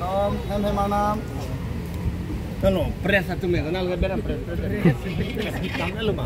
Nom, hem manam. Kalau pres satu meter, kenal gak beda pres. Hitamnya lu mah.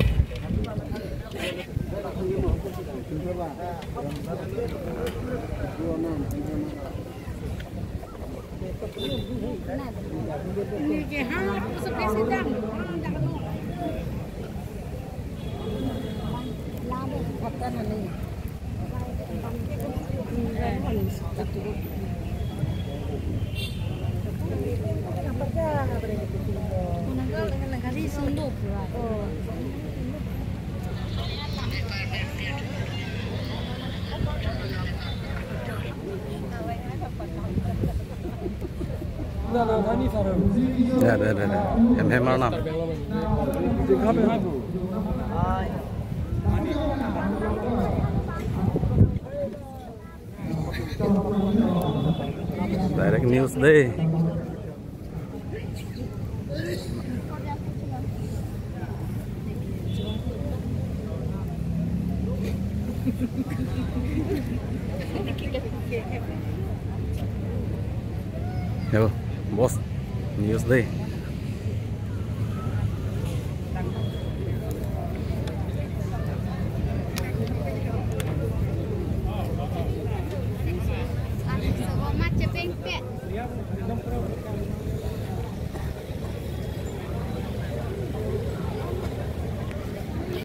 Ada. Hem mana? Direct news deh. Yo, bos, news deh. Macam pempek.